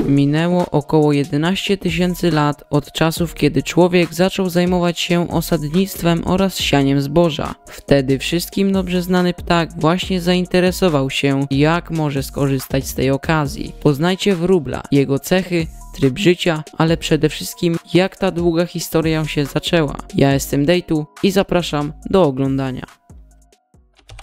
Minęło około 11 tysięcy lat od czasów, kiedy człowiek zaczął zajmować się osadnictwem oraz sianiem zboża. Wtedy wszystkim dobrze znany ptak właśnie zainteresował się, jak może skorzystać z tej okazji. Poznajcie wróbla, jego cechy, tryb życia, ale przede wszystkim jak ta długa historia się zaczęła. Ja jestem Dejtu i zapraszam do oglądania.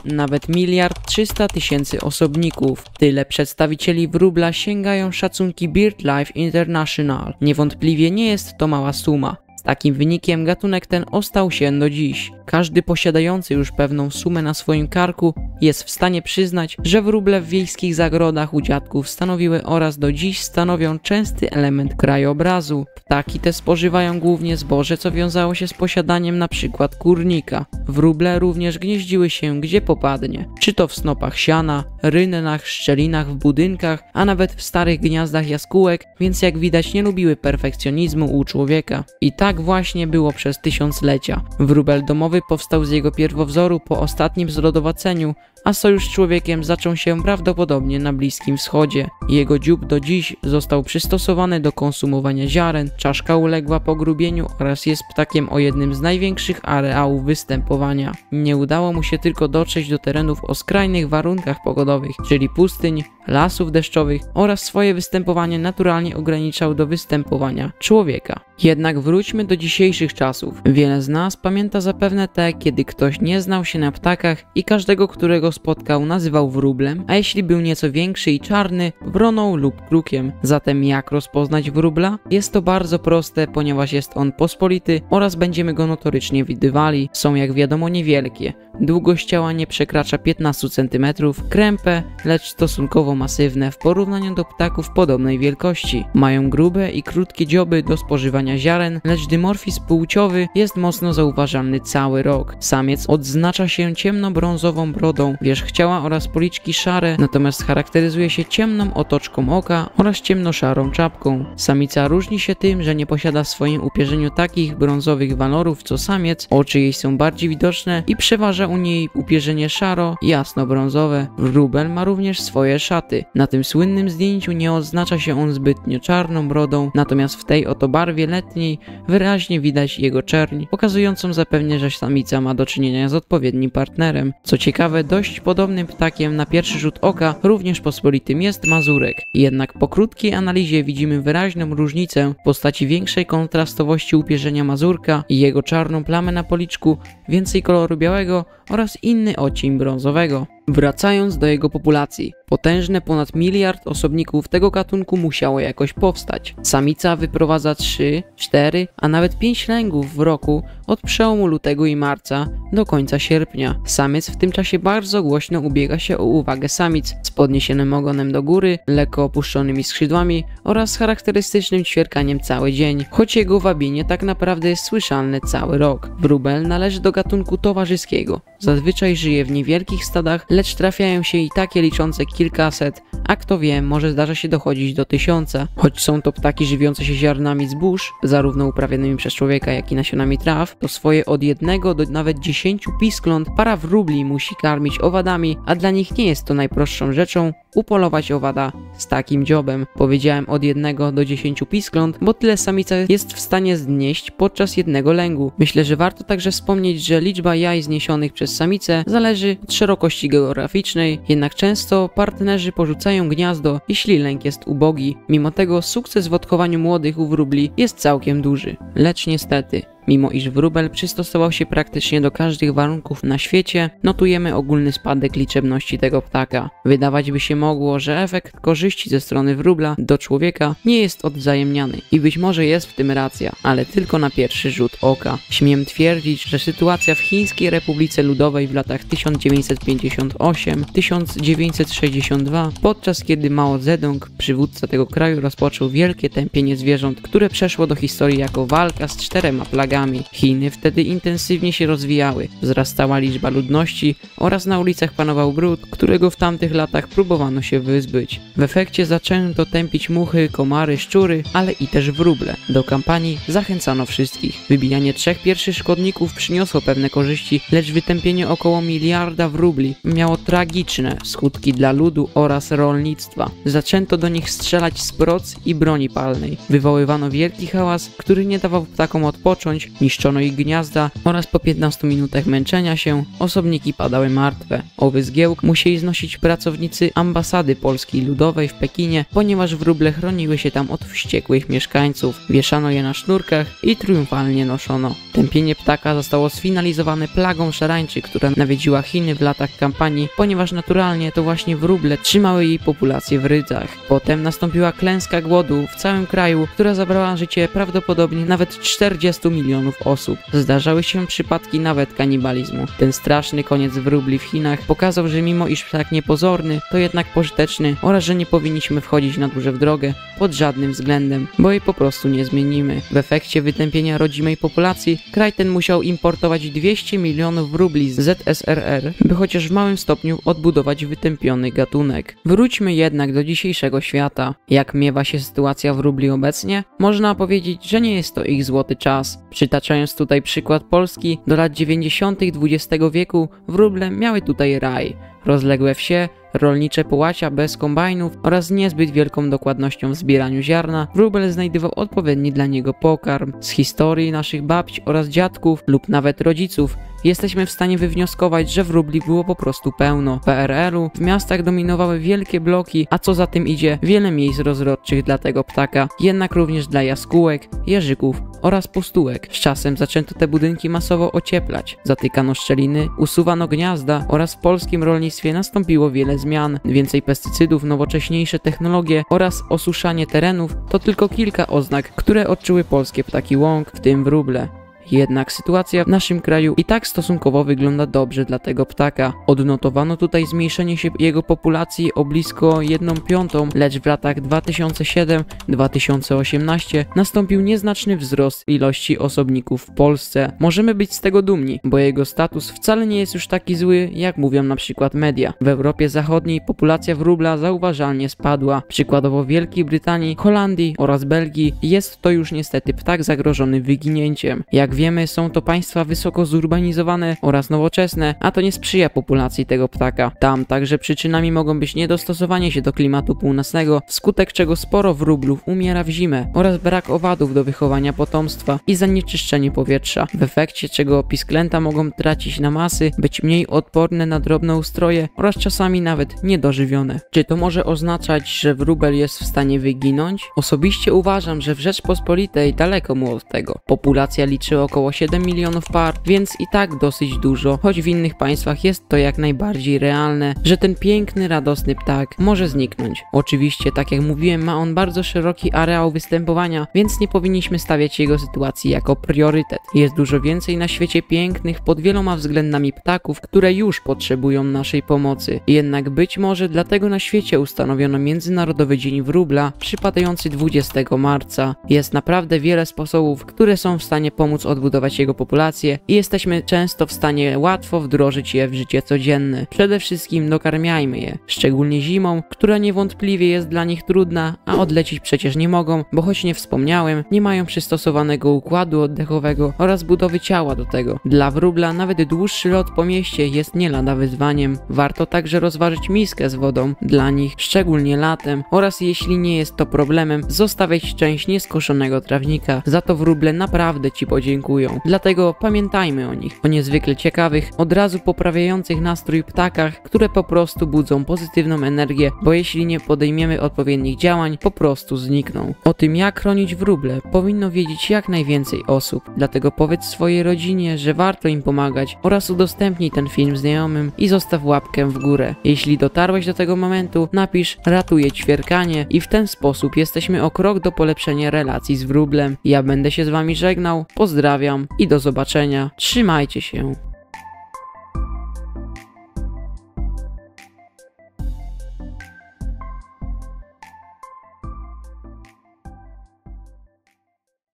Nawet 1,3 mld osobników. Tyle przedstawicieli wróbla sięgają szacunki BirdLife International. Niewątpliwie nie jest to mała suma. Z takim wynikiem gatunek ten ostał się do dziś. Każdy posiadający już pewną sumę na swoim karku jest w stanie przyznać, że wróble w wiejskich zagrodach u dziadków stanowiły oraz do dziś stanowią częsty element krajobrazu. Ptaki te spożywają głównie zboże, co wiązało się z posiadaniem np. kurnika. Wróble również gnieździły się gdzie popadnie, czy to w snopach siana, rynnach, szczelinach w budynkach, a nawet w starych gniazdach jaskółek, więc jak widać nie lubiły perfekcjonizmu u człowieka. I tak właśnie było przez tysiąclecia. Wróbel domowy powstał z jego pierwowzoru po ostatnim zlodowaceniu, a sojusz z człowiekiem zaczął się prawdopodobnie na Bliskim Wschodzie. Jego dziób do dziś został przystosowany do konsumowania ziaren, czaszka uległa pogrubieniu oraz jest ptakiem o jednym z największych areałów występowania. Nie udało mu się tylko dotrzeć do terenów o skrajnych warunkach pogodowych, czyli pustyń, lasów deszczowych oraz swoje występowanie naturalnie ograniczał do występowania człowieka. Jednak wróćmy do dzisiejszych czasów. Wiele z nas pamięta zapewne te, kiedy ktoś nie znał się na ptakach i każdego, którego spotkał, nazywał wróblem, a jeśli był nieco większy i czarny, wroną lub krukiem. Zatem jak rozpoznać wróbla? Jest to bardzo proste, ponieważ jest on pospolity oraz będziemy go notorycznie widywali. Są jak wiadomo niewielkie. Długość ciała nie przekracza 15 cm, krępe, lecz stosunkowo masywne w porównaniu do ptaków podobnej wielkości. Mają grube i krótkie dzioby do spożywania ziaren, lecz dymorfizm płciowy jest mocno zauważalny cały rok. Samiec odznacza się ciemnobrązową brodą, wierzch ciała oraz policzki szare, natomiast charakteryzuje się ciemną otoczką oka oraz ciemnoszarą czapką. Samica różni się tym, że nie posiada w swoim upierzeniu takich brązowych walorów co samiec, oczy jej są bardziej widoczne i przeważa u niej upierzenie szaro i jasno-brązowe. Wróbel ma również swoje szaty. Na tym słynnym zdjęciu nie odznacza się on zbytnio czarną brodą, natomiast w tej oto barwie letniej wyraźnie widać jego czerń, pokazującą zapewne, że samica ma do czynienia z odpowiednim partnerem. Co ciekawe, dość podobnym ptakiem na pierwszy rzut oka, również pospolitym, jest mazurek. Jednak po krótkiej analizie widzimy wyraźną różnicę w postaci większej kontrastowości upierzenia mazurka i jego czarną plamę na policzku, więcej koloru białego oraz inny odcień brązowego. Wracając do jego populacji. Potężne ponad 1 miliard osobników tego gatunku musiało jakoś powstać. Samica wyprowadza 3, 4, a nawet 5 lęgów w roku od przełomu lutego i marca do końca sierpnia. Samiec w tym czasie bardzo głośno ubiega się o uwagę samic z podniesionym ogonem do góry, lekko opuszczonymi skrzydłami oraz charakterystycznym ćwierkaniem cały dzień, choć jego wabienie tak naprawdę jest słyszalne cały rok. Wróbel należy do gatunku towarzyskiego. Zazwyczaj żyje w niewielkich stadach, lecz trafiają się i takie liczące kilkaset, a kto wie, może zdarza się dochodzić do 1000. Choć są to ptaki żywiące się ziarnami zbóż, zarówno uprawianymi przez człowieka, jak i nasionami traw, to swoje od 1 do nawet 10 piskląt para wróbli musi karmić owadami, a dla nich nie jest to najprostszą rzeczą upolować owada z takim dziobem. Powiedziałem od 1 do 10 piskląt, bo tyle samica jest w stanie znieść podczas jednego lęgu. Myślę, że warto także wspomnieć, że liczba jaj zniesionych przez samicę zależy od szerokości geograficznej, jednak często partnerzy porzucają gniazdo, jeśli lęk jest ubogi. Mimo tego sukces w odchowaniu młodych u wróbli jest całkiem duży. Lecz niestety, mimo iż wróbel przystosował się praktycznie do każdych warunków na świecie, notujemy ogólny spadek liczebności tego ptaka. Wydawać by się mogło, że efekt korzyści ze strony wróbla do człowieka nie jest odwzajemniany i być może jest w tym racja, ale tylko na pierwszy rzut oka. Śmiem twierdzić, że sytuacja w Chińskiej Republice Ludowej w latach 1958-1962, podczas kiedy Mao Zedong, przywódca tego kraju, rozpoczął wielkie tępienie zwierząt, które przeszło do historii jako walka z 4 plagami ptakami. Chiny wtedy intensywnie się rozwijały, wzrastała liczba ludności oraz na ulicach panował brud, którego w tamtych latach próbowano się wyzbyć. W efekcie zaczęto tępić muchy, komary, szczury, ale i też wróble. Do kampanii zachęcano wszystkich. Wybijanie 3 pierwszych szkodników przyniosło pewne korzyści, lecz wytępienie około 1 miliarda wróbli miało tragiczne skutki dla ludu oraz rolnictwa. Zaczęto do nich strzelać z proc i broni palnej. Wywoływano wielki hałas, który nie dawał ptakom odpocząć, niszczono ich gniazda oraz po 15 minutach męczenia się osobniki padały martwe. Owy zgiełk musieli znosić pracownicy ambasady Polskiej Ludowej w Pekinie, ponieważ wróble chroniły się tam od wściekłych mieszkańców. Wieszano je na sznurkach i triumfalnie noszono. Tępienie ptaka zostało sfinalizowane plagą szarańczy, która nawiedziła Chiny w latach kampanii, ponieważ naturalnie to właśnie wróble trzymały jej populację w rydzach. Potem nastąpiła klęska głodu w całym kraju, która zabrała życie prawdopodobnie nawet 40 milionów osób. Zdarzały się przypadki nawet kanibalizmu. Ten straszny koniec wróbli w Chinach pokazał, że mimo iż ptak niepozorny, to jednak pożyteczny oraz że nie powinniśmy wchodzić na duże w drogę pod żadnym względem, bo jej po prostu nie zmienimy. W efekcie wytępienia rodzimej populacji kraj ten musiał importować 200 milionów wróbli z ZSRR, by chociaż w małym stopniu odbudować wytępiony gatunek. Wróćmy jednak do dzisiejszego świata. Jak miewa się sytuacja wróbli obecnie? Można powiedzieć, że nie jest to ich złoty czas. Przytaczając tutaj przykład Polski, do lat 90. XX wieku wróble miały tutaj raj. Rozległe wsie, rolnicze połacia bez kombajnów oraz niezbyt wielką dokładnością w zbieraniu ziarna, wróbel znajdował odpowiedni dla niego pokarm. Z historii naszych babci oraz dziadków lub nawet rodziców jesteśmy w stanie wywnioskować, że wróbli było po prostu pełno. W PRL-u w miastach dominowały wielkie bloki, a co za tym idzie, wiele miejsc rozrodczych dla tego ptaka, jednak również dla jaskółek, jeżyków oraz postułek. Z czasem zaczęto te budynki masowo ocieplać, zatykano szczeliny, usuwano gniazda oraz w polskim rolnictwie nastąpiło wiele zmian. Więcej pestycydów, nowocześniejsze technologie oraz osuszanie terenów to tylko kilka oznak, które odczuły polskie ptaki łąk, w tym wróble. Jednak sytuacja w naszym kraju i tak stosunkowo wygląda dobrze dla tego ptaka. Odnotowano tutaj zmniejszenie się jego populacji o blisko 1/5, lecz w latach 2007-2018 nastąpił nieznaczny wzrost ilości osobników w Polsce. Możemy być z tego dumni, bo jego status wcale nie jest już taki zły, jak mówią na przykład media. W Europie Zachodniej populacja wróbla zauważalnie spadła. Przykładowo w Wielkiej Brytanii, Holandii oraz Belgii jest to już niestety ptak zagrożony wyginięciem. Jak wiemy, są to państwa wysoko zurbanizowane oraz nowoczesne, a to nie sprzyja populacji tego ptaka. Tam także przyczynami mogą być niedostosowanie się do klimatu północnego, wskutek czego sporo wróblów umiera w zimę oraz brak owadów do wychowania potomstwa i zanieczyszczenie powietrza, w efekcie czego pisklęta mogą tracić na masy, być mniej odporne na drobne ustroje oraz czasami nawet niedożywione. Czy to może oznaczać, że wróbel jest w stanie wyginąć? Osobiście uważam, że w Rzeczpospolitej daleko mu od tego. Populacja liczy około 7 milionów par, więc i tak dosyć dużo, choć w innych państwach jest to jak najbardziej realne, że ten piękny, radosny ptak może zniknąć. Oczywiście, tak jak mówiłem, ma on bardzo szeroki areał występowania, więc nie powinniśmy stawiać jego sytuacji jako priorytet. Jest dużo więcej na świecie pięknych pod wieloma względami ptaków, które już potrzebują naszej pomocy. Jednak być może dlatego na świecie ustanowiono Międzynarodowy Dzień Wróbla, przypadający 20 marca. Jest naprawdę wiele sposobów, które są w stanie pomóc odbudować jego populację i jesteśmy często w stanie łatwo wdrożyć je w życie codzienne. Przede wszystkim dokarmiajmy je, szczególnie zimą, która niewątpliwie jest dla nich trudna, a odlecieć przecież nie mogą, bo choć nie wspomniałem, nie mają przystosowanego układu oddechowego oraz budowy ciała do tego. Dla wróbla nawet dłuższy lot po mieście jest nie lada wyzwaniem. Warto także rozważyć miskę z wodą dla nich, szczególnie latem, oraz jeśli nie jest to problemem, zostawiać część nieskoszonego trawnika. Za to wróble naprawdę Ci podziękują. Dlatego pamiętajmy o nich, o niezwykle ciekawych, od razu poprawiających nastrój ptakach, które po prostu budzą pozytywną energię, bo jeśli nie podejmiemy odpowiednich działań, po prostu znikną. O tym, jak chronić wróble, powinno wiedzieć jak najwięcej osób. Dlatego powiedz swojej rodzinie, że warto im pomagać oraz udostępnij ten film znajomym i zostaw łapkę w górę. Jeśli dotarłeś do tego momentu, napisz "ratuję ćwierkanie" i w ten sposób jesteśmy o krok do polepszenia relacji z wróblem. Ja będę się z Wami żegnał, pozdrawiam i do zobaczenia. Trzymajcie się.